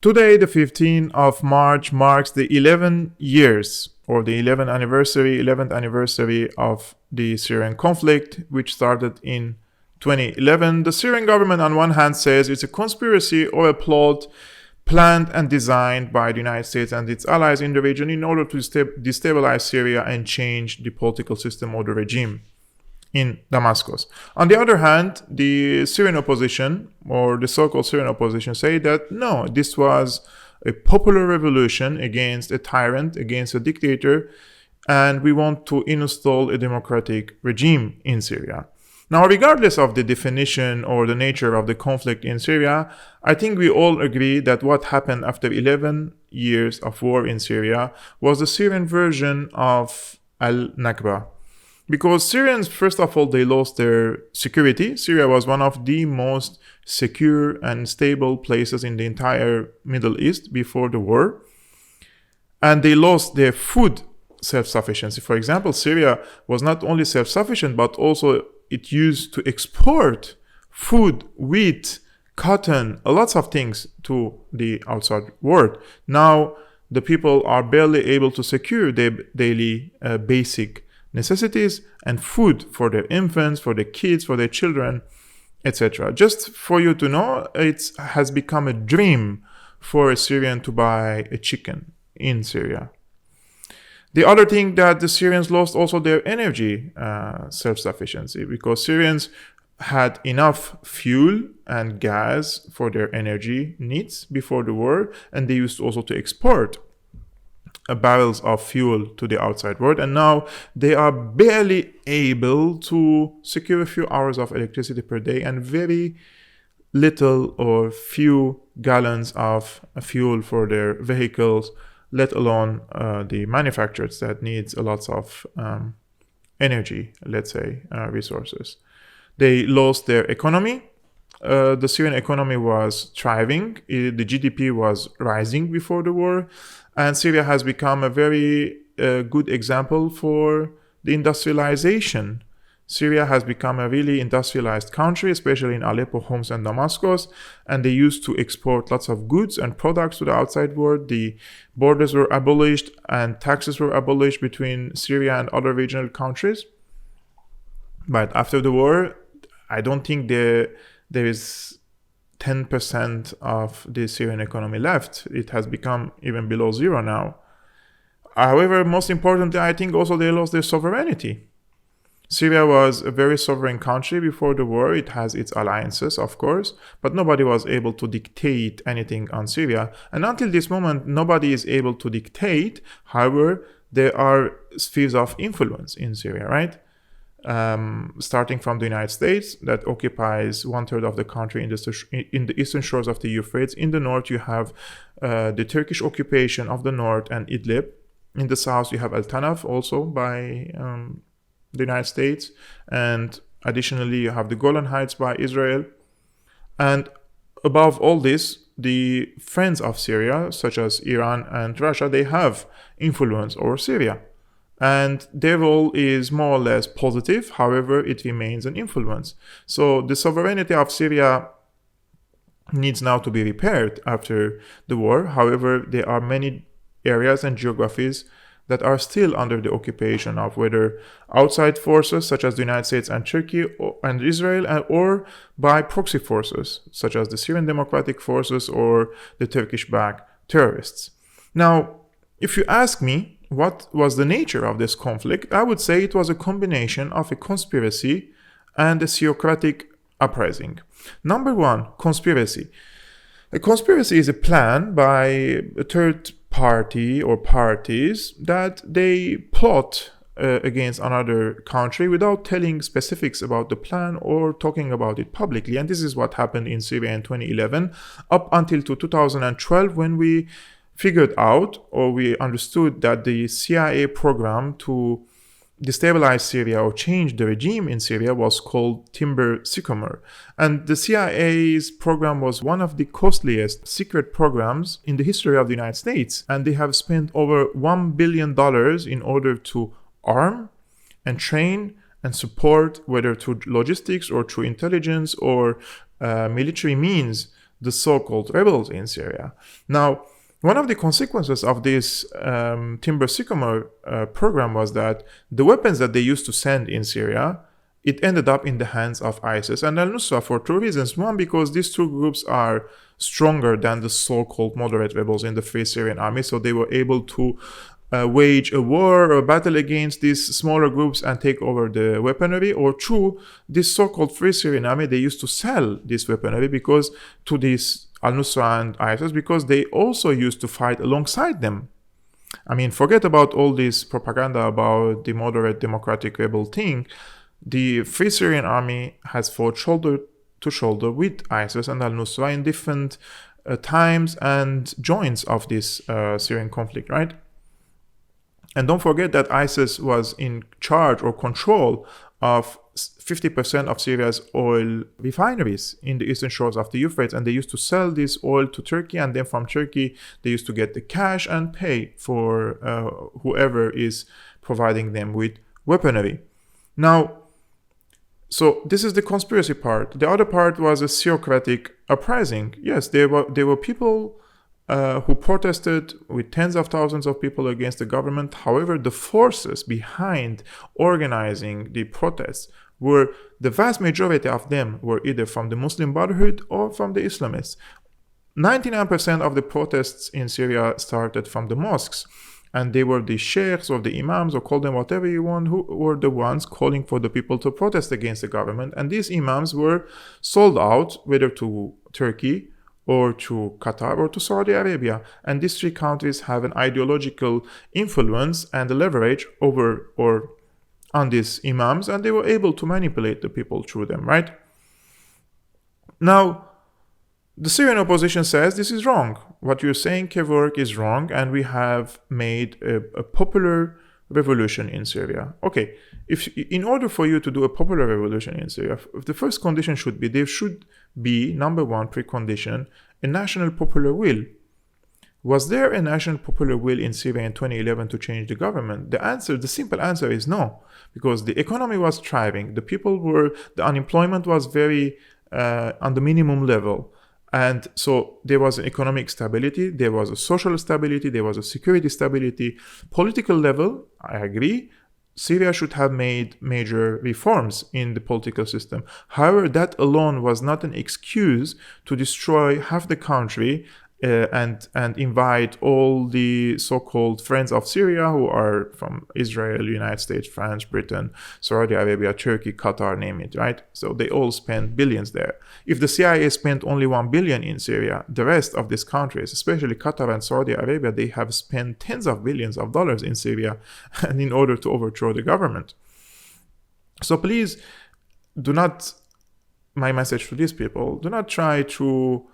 Today, the 15th of March, marks the 11 years or the 11th anniversary of the Syrian conflict, which started in 2011. The Syrian government, on one hand, says it's a conspiracy or a plot planned and designed by the United States and its allies in the region in order to destabilize Syria and change the political system or the regime in Damascus. On the other hand, the Syrian opposition, or the so-called Syrian opposition, say that no, this was a popular revolution against a tyrant, against a dictator, and we want to install a democratic regime in Syria. Now, regardless of the definition or the nature of the conflict in Syria, I think we all agree that what happened after 11 years of war in Syria was the Syrian version of Nakba. Because Syrians, first of all, they lost their security. Syria was one of the most secure and stable places in the entire Middle East before the war. And they lost their food self-sufficiency. For example, Syria was not only self-sufficient, but also it used to export food, wheat, cotton, lots of things to the outside world. Now, the people are barely able to secure their daily basic necessities and food for their infants, for their kids, for their children, etc. Just for you to know, it has become a dream for a Syrian to buy a chicken in Syria. The other thing that the Syrians lost also their energy self-sufficiency, because Syrians had enough fuel and gas for their energy needs before the war, and they used also to export barrels of fuel to the outside world, and now they are barely able to secure a few hours of electricity per day and very little or few gallons of fuel for their vehicles, let alone the manufacturers that needs a lot of energy, let's say, resources. They lost their economy. The Syrian economy was thriving. The GDP was rising before the war. And Syria has become a very good example for the industrialization. Syria has become a really industrialized country, especially in Aleppo, Homs, and Damascus. And they used to export lots of goods and products to the outside world. The borders were abolished and taxes were abolished between Syria and other regional countries. But after the war, I don't think there is 10% of the Syrian economy left. It has become even below zero now. However, most importantly, I think also they lost their sovereignty. Syria was a very sovereign country before the war. It has its alliances, of course, but nobody was able to dictate anything on Syria. And until this moment, nobody is able to dictate. However, there are spheres of influence in Syria, right? Starting from the United States, that occupies 1/3 of the country in the eastern shores of the Euphrates. In the north, you have the Turkish occupation of the north and Idlib. In the south, you have Al Tanaf, also by the United States. And additionally, you have the Golan Heights by Israel. And above all this, the friends of Syria, such as Iran and Russia, they have influence over Syria. And their role is more or less positive. However, it remains an influence. So the sovereignty of Syria needs now to be repaired after the war. However, there are many areas and geographies that are still under the occupation of whether outside forces such as the United States and Turkey and Israel, or by proxy forces such as the Syrian Democratic Forces or the Turkish-backed terrorists. Now, if you ask me, what was the nature of this conflict? I would say it was a combination of a conspiracy and a theocratic uprising. Number one, conspiracy. A conspiracy is a plan by a third party or parties that they plot against another country without telling specifics about the plan or talking about it publicly. And this is what happened in Syria in 2011 up until 2012, when we figured out, or we understood, that the CIA program to destabilize Syria or change the regime in Syria was called Timber Sycamore. And the CIA's program was one of the costliest secret programs in the history of the United States. And they have spent over $1 billion in order to arm and train and support, whether through logistics or through intelligence or military means, the so-called rebels in Syria. Now, one of the consequences of this Timber Sycamore program was that the weapons that they used to send in Syria, it ended up in the hands of ISIS and al-Nusra for two reasons. One, because these two groups are stronger than the so-called moderate rebels in the Free Syrian Army, so they were able to wage a war or a battle against these smaller groups and take over the weaponry. Or two, this so-called Free Syrian Army, they used to sell this weaponry because to these al-Nusra and ISIS because they also used to fight alongside them. I mean, forget about all this propaganda about the moderate democratic rebel thing. The Free Syrian Army has fought shoulder to shoulder with ISIS and al-Nusra in different times and joints of this Syrian conflict, right? And don't forget that ISIS was in charge or control of 50% of Syria's oil refineries in the eastern shores of the Euphrates, and they used to sell this oil to Turkey, and then from Turkey they used to get the cash and pay for whoever is providing them with weaponry. Now, so this is the conspiracy part. The other part was a theocratic uprising. Yes, there were people who protested with tens of thousands of people against the government. However, the forces behind organizing the protests were, the vast majority of them were either from the Muslim Brotherhood or from the Islamists. 99% of the protests in Syria started from the mosques, and they were the sheikhs or the imams, or call them whatever you want, who were the ones calling for the people to protest against the government. And these imams were sold out, whether to Turkey or to Qatar or to Saudi Arabia. And these three countries have an ideological influence and leverage over or on these imams, and they were able to manipulate the people through them, right? Now, the Syrian opposition says this is wrong. What you're saying, Kevork, is wrong, and we have made a popular revolution in Syria. Okay, in order for you to do a popular revolution in Syria, the first condition should be, there should be, number one precondition, a national popular will. Was there a national popular will in Syria in 2011 to change the government? The simple answer is no, because the economy was thriving, the unemployment was very on the minimum level. And so there was an economic stability, there was a social stability, there was a security stability. Political level, I agree, Syria should have made major reforms in the political system. However, that alone was not an excuse to destroy half the country and invite all the so-called friends of Syria who are from Israel, United States, France, Britain, Saudi Arabia, Turkey, Qatar, name it, right? So they all spent billions there. If the CIA spent only $1 billion in Syria, the rest of these countries, especially Qatar and Saudi Arabia, they have spent tens of billions of dollars in Syria and in order to overthrow the government. So please do not, my message to these people, do not try to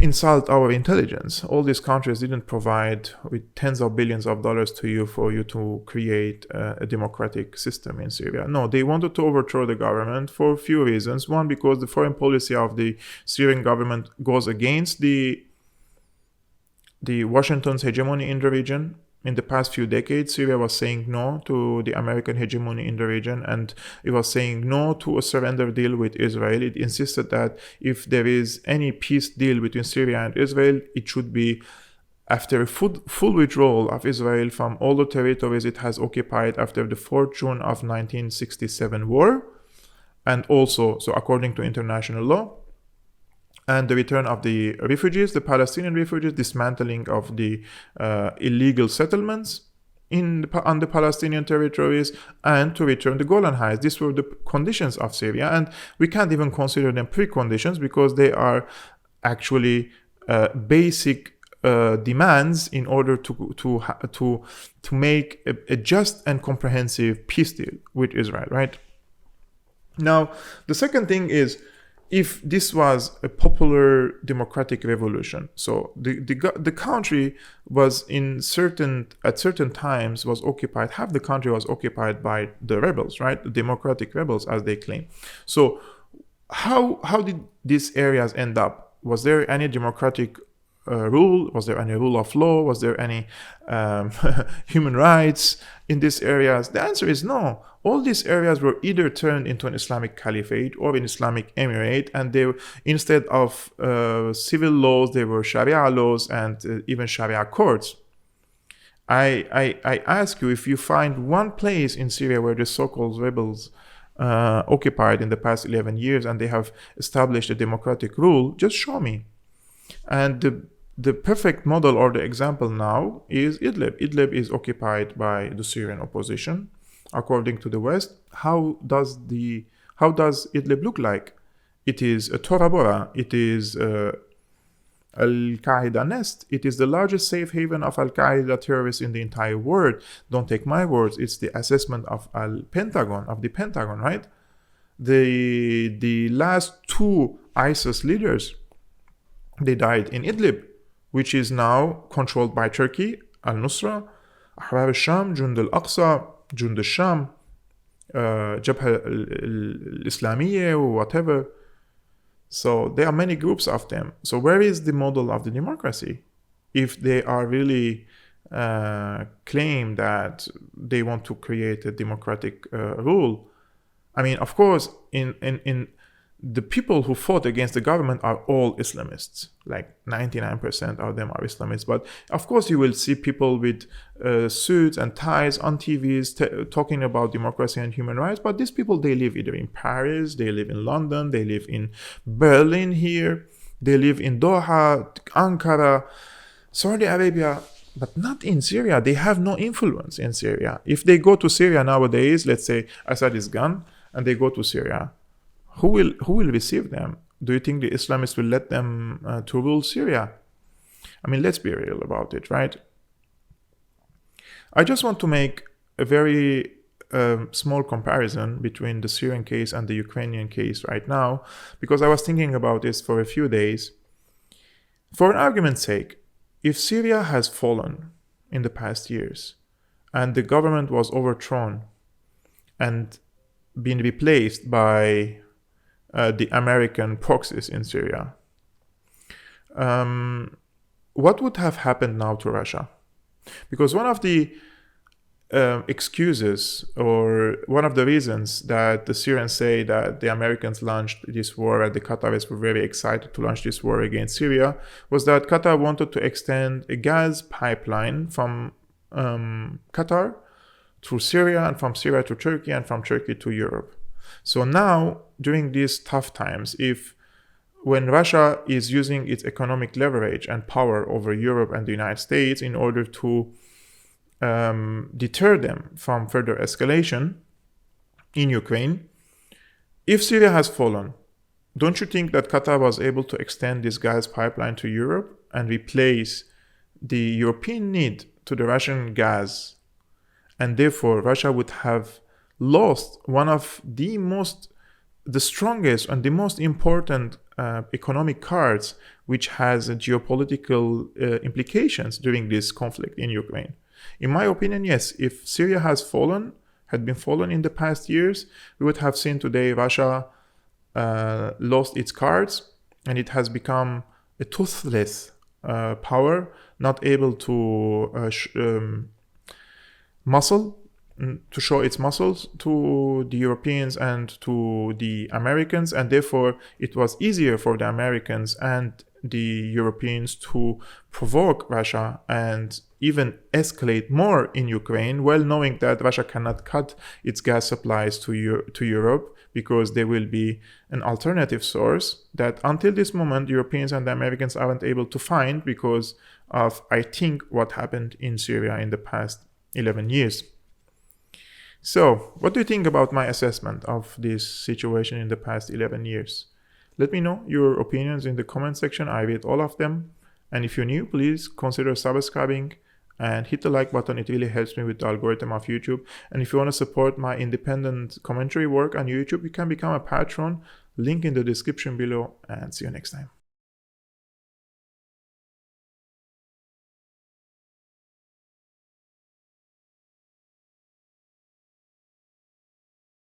insult our intelligence. All these countries didn't provide with tens of billions of dollars to you for you to create a democratic system in Syria. No, they wanted to overthrow the government for a few reasons. One, because the foreign policy of the Syrian government goes against the Washington's hegemony in the region. In the past few decades, Syria was saying no to the American hegemony in the region, and it was saying no to a surrender deal with Israel. It insisted that if there is any peace deal between Syria and Israel, it should be after a full withdrawal of Israel from all the territories it has occupied after the 4th June of 1967 war, and also, so according to international law, and the return of the refugees, the Palestinian refugees, dismantling of the illegal settlements on the Palestinian territories, and to return the Golan Heights. These were the conditions of Syria, and we can't even consider them preconditions because they are actually basic demands in order to make a just and comprehensive peace deal with Israel, right? Now, the second thing is, if this was a popular democratic revolution, so the country was at certain times was occupied, half the country was occupied by the rebels, right? The democratic rebels, as they claim. So how did these areas end up? Was there any democratic rule? Was there any rule of law? Was there any human rights in these areas? The answer is no. All these areas were either turned into an Islamic caliphate or an Islamic emirate, and they, instead of civil laws, they were Sharia laws and even Sharia courts. I ask you, if you find one place in Syria where the so-called rebels occupied in the past 11 years and they have established a democratic rule, just show me. And the perfect model or the example now is Idlib. Idlib is occupied by the Syrian opposition. According to the West, how does Idlib look like? It is a Tora Bora. It is Al-Qaeda nest. It is the largest safe haven of Al-Qaeda terrorists in the entire world. Don't take my words. It's the assessment of the Pentagon, right? The last two ISIS leaders, they died in Idlib, which is now controlled by Turkey, Al-Nusra, Ahrar al-Sham, Jund al-Aqsa, Jund al-Sham, Jabha al-Islamiyya, or whatever. So there are many groups of them. So where is the model of the democracy? If they are really claim that they want to create a democratic rule, I mean, of course, in the people who fought against the government are all Islamists. Like 99% of them are Islamists. But of course, you will see people with suits and ties on TVs talking about democracy and human rights. But these people, they live either in Paris, they live in London, they live in Berlin here, they live in Doha, Ankara, Saudi Arabia, but not in Syria. They have no influence in Syria. If they go to Syria nowadays, let's say Assad is gone, and they go to Syria, who will receive them? Do you think the Islamists will let them to rule Syria? I mean, let's be real about it, right? I just want to make a very small comparison between the Syrian case and the Ukrainian case right now, because I was thinking about this for a few days. For an argument's sake, if Syria has fallen in the past years and the government was overthrown and been replaced by the American proxies in Syria, what would have happened now to Russia? Because one of the excuses, or one of the reasons that the Syrians say that the Americans launched this war and the Qataris were very excited to launch this war against Syria, was that Qatar wanted to extend a gas pipeline from Qatar through Syria, and from Syria to Turkey, and from Turkey to Europe. So now, during these tough times, when Russia is using its economic leverage and power over Europe and the United States in order to deter them from further escalation in Ukraine, if Syria has fallen, don't you think that Qatar was able to extend this gas pipeline to Europe and replace the European need to the Russian gas? And therefore, Russia would have lost one of the strongest and the most important economic cards, which has geopolitical implications during this conflict in Ukraine. In my opinion, yes, if Syria had been fallen in the past years, we would have seen today Russia lost its cards, and it has become a toothless power, not able to to show its muscles to the Europeans and to the Americans, and therefore it was easier for the Americans and the Europeans to provoke Russia and even escalate more in Ukraine, well knowing that Russia cannot cut its gas supplies to Europe, because there will be an alternative source that until this moment Europeans and the Americans aren't able to find, because of, I think, what happened in Syria in the past 11 years. So, what do you think about my assessment of this situation in the past 11 years? Let me know your opinions in the comment section. I read all of them. And if you're new, please consider subscribing and hit the like button. It really helps me with the algorithm of YouTube. And if you want to support my independent commentary work on YouTube, you can become a patron. Link in the description below, and see you next time.